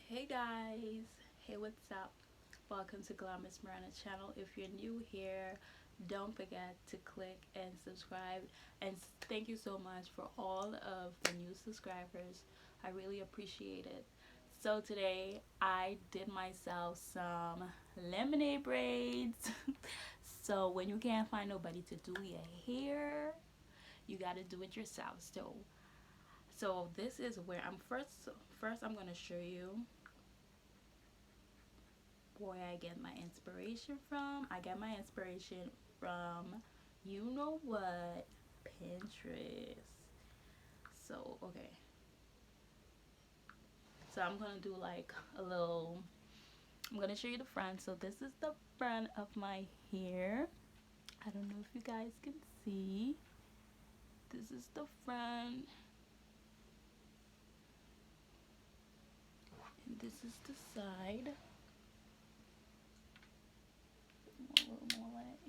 Hey guys, hey, what's up? Welcome to GlamorousMorana channel. If you're new here, don't forget to click and subscribe, and thank you so much for all of the new subscribers. I really appreciate it. So today I did myself some lemonade braids. So when you can't find nobody to do your hair, you got to do it yourself. So this is where I'm first I'm going to show you where I get my inspiration from. I get my inspiration from, you know what, Pinterest. So, okay. So I'm gonna do like a little, I'm gonna show you the front. So this is the front of my hair. I don't know if you guys can see. This is the front. And this is the side. A little more light.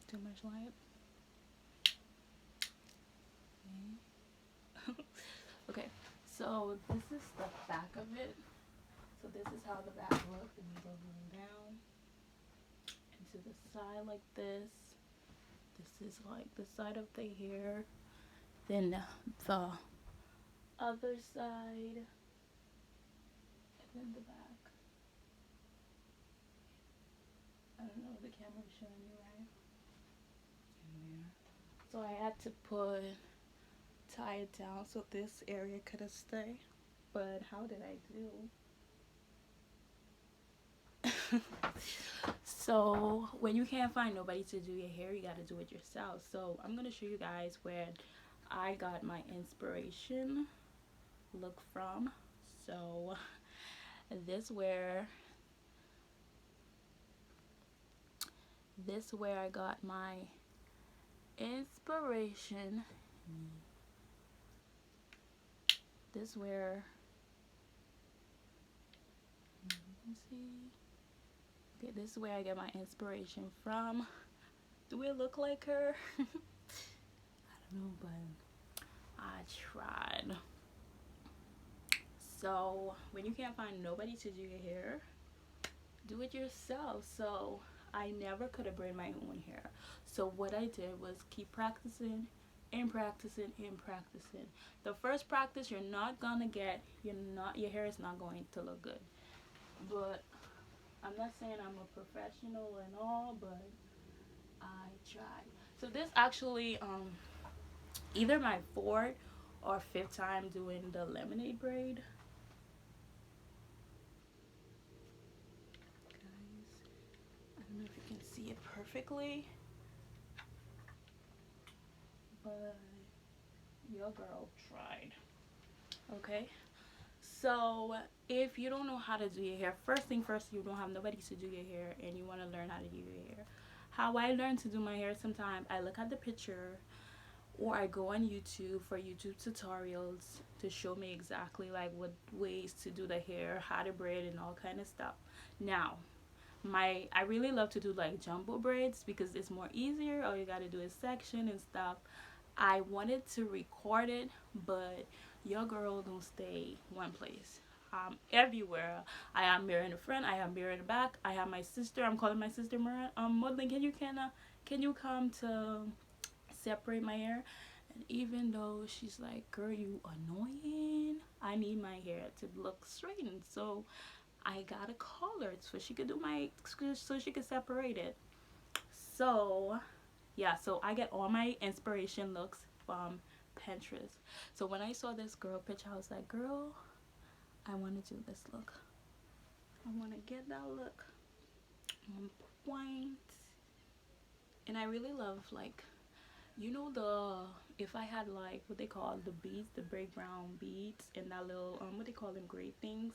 Too much light. Okay. Okay, so this is the back of it. So this is how the back looks. And you go down and to the side like this. This is like the side of the hair. Then the other side. And then the back. I don't know if the camera's showing you right. So I had to tie it down so this area could have stayed. But how did I do? So when you can't find nobody to do your hair, you gotta do it yourself. So I'm gonna show you guys where I got my inspiration look from. So this where I got my inspiration. This where, let's see. Okay, this is where I get my inspiration from. Do it look like her? I don't know, but I tried. So when you can't find nobody to do your hair, do it yourself. So I never could have braided my own hair. So what I did was keep practicing and practicing and practicing. The first practice your hair is not going to look good. But I'm not saying I'm a professional and all, but I tried. So this actually either my fourth or fifth time doing the lemonade braid. Guys, I don't know if you can see it perfectly, but your girl tried. Okay, so if you don't know how to do your hair, first thing first, you don't have nobody to do your hair and you want to learn how to do your hair. How I learned to do my hair, sometimes I look at the picture or I go on YouTube for YouTube tutorials to show me exactly like what ways to do the hair, how to braid and all kind of stuff. Now I really love to do like jumbo braids because it's more easier. All you got to do is section and stuff. I wanted to record it, but your girl don't stay one place. Everywhere. I am mirror in the front, I am mirror in the back. I have my sister, I'm calling my sister modeling, can you come to separate my hair? And even though she's like, girl, you annoying, I need my hair to look straightened. So I gotta call her so she could separate it. So yeah, so I get all my inspiration looks from Pinterest. So when I saw this girl picture, I was like, girl, I want to do this look. I want to get that look on point. And I really love, like, you know, if I had like what they call the beads, the break brown beads, and that little what they call them, gray things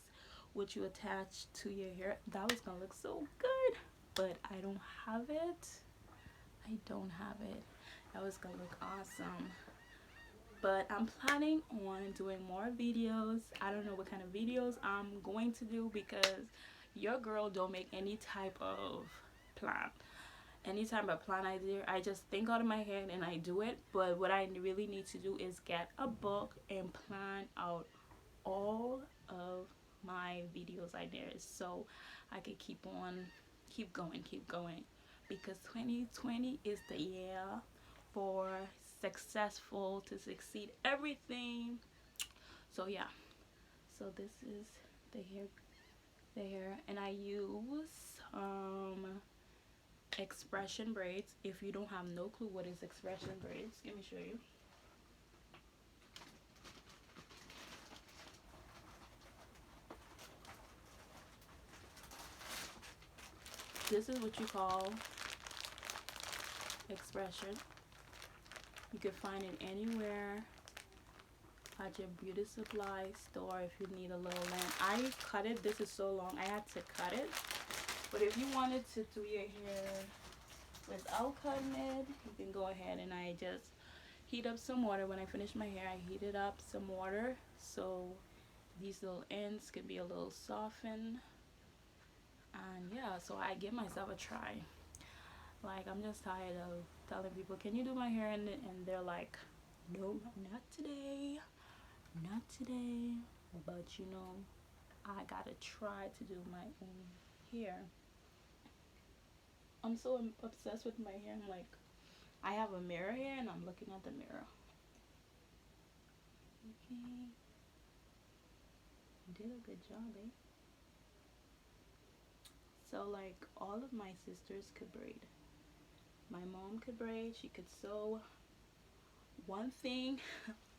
which you attach to your hair, that was gonna look so good, but I don't have it. That was gonna look awesome, but I'm planning on doing more videos. I don't know what kind of videos I'm going to do because your girl don't make any type of plan. Anytime I plan idea, I just think out of my head and I do it. But what I really need to do is get a book and plan out all of my videos I did, so I could keep going, because 2020 is the year for successful to succeed everything. So yeah, so this is the hair, and I use expression braids. If you don't have no clue what is expression braids, let me show you. This is what you call expression. You can find it anywhere at your beauty supply store if you need a little length. I cut it. This is so long, I had to cut it. But if you wanted to do your hair without cutting it, you can go ahead, and I just heat up some water. When I finish my hair, I heated up some water so these little ends can be a little softened. And yeah, so I give myself a try. Like, I'm just tired of telling people, can you do my hair, and they're like, no, not today, not today. But you know, I gotta try to do my own hair. I'm so obsessed with my hair. I'm like, I have a mirror here and I'm looking at the mirror. Okay, you did a good job, eh? So like, all of my sisters could braid. My mom could braid, she could sew. One thing,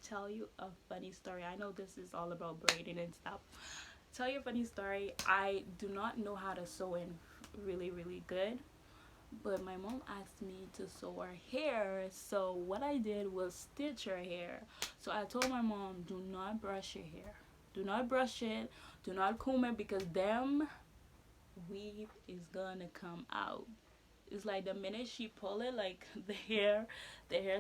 tell you a funny story. I know this is all about braiding and stuff. Tell you a funny story. I do not know how to sew in really good, but my mom asked me to sew her hair, so what I did was stitch her hair. So I told my mom, do not brush your hair, do not brush it, do not comb it, because them weave is gonna come out. It's like the minute she pull it, like the hair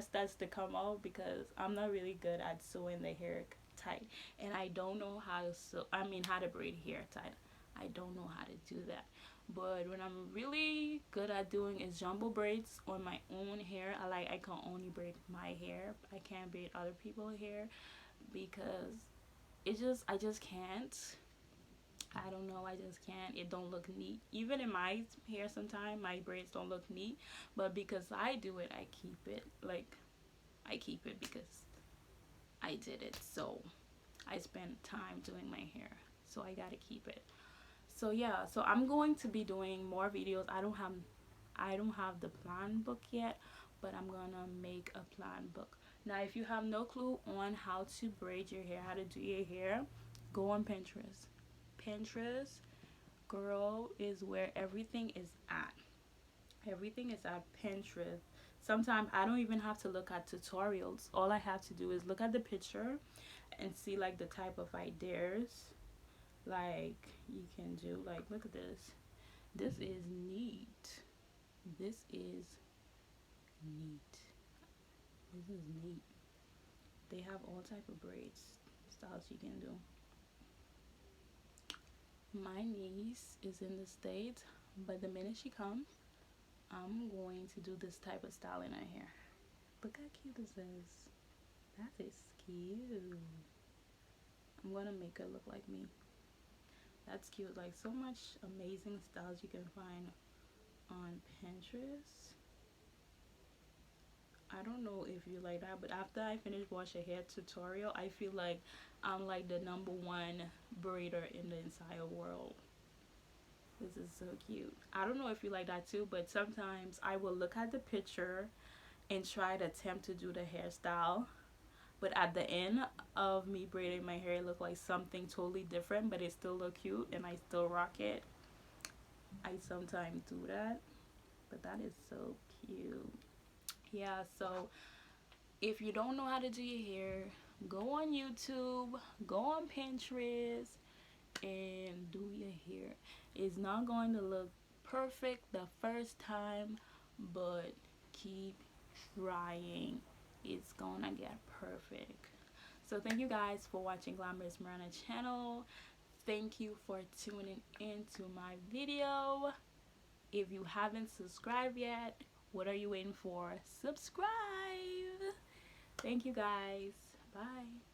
starts to come out, because I'm not really good at sewing the hair tight, and I don't know how to sew, how to braid hair tight. I don't know how to do that. But what I'm really good at doing is jumbo braids on my own hair. I can only braid my hair. I can't braid other people's hair because I just can't. I don't know, I just can't. It don't look neat. Even in my hair sometimes my braids don't look neat, but because I do it, I keep it. Like, I keep it because I did it. So I spent time doing my hair, so I gotta keep it. So yeah, so I'm going to be doing more videos. I don't have the plan book yet, but I'm gonna make a plan book. Now if you have no clue on how to braid your hair, how to do your hair, go on Pinterest. Pinterest, girl, is where everything is at. Everything is at Pinterest. Sometimes I don't even have to look at tutorials. All I have to do is look at the picture and see like the type of ideas like you can do. Like, look at this. This is neat. This is neat. This is neat. They have all type of braids styles you can do. My niece is in the States, but the minute she comes, I'm going to do this type of style in her hair. Look how cute this is. That is cute. I'm gonna make her look like me. That's cute. Like, so much amazing styles you can find on Pinterest. I don't know if you like that, but after I finish watching a hair tutorial, I feel like I'm like the #1 braider in the entire world. This is so cute. I don't know if you like that too, but sometimes I will look at the picture and try to attempt to do the hairstyle, but at the end of me braiding my hair, it look like something totally different, but it still look cute and I still rock it. I sometimes do that, but that is so cute. Yeah, so if you don't know how to do your hair, go on YouTube, go on Pinterest, and do your hair. It's not going to look perfect the first time, but keep trying. It's gonna get perfect. So thank you guys for watching GlamorousMorana channel. Thank you for tuning into my video. If you haven't subscribed yet, what are you waiting for? Subscribe. Thank you guys. Bye.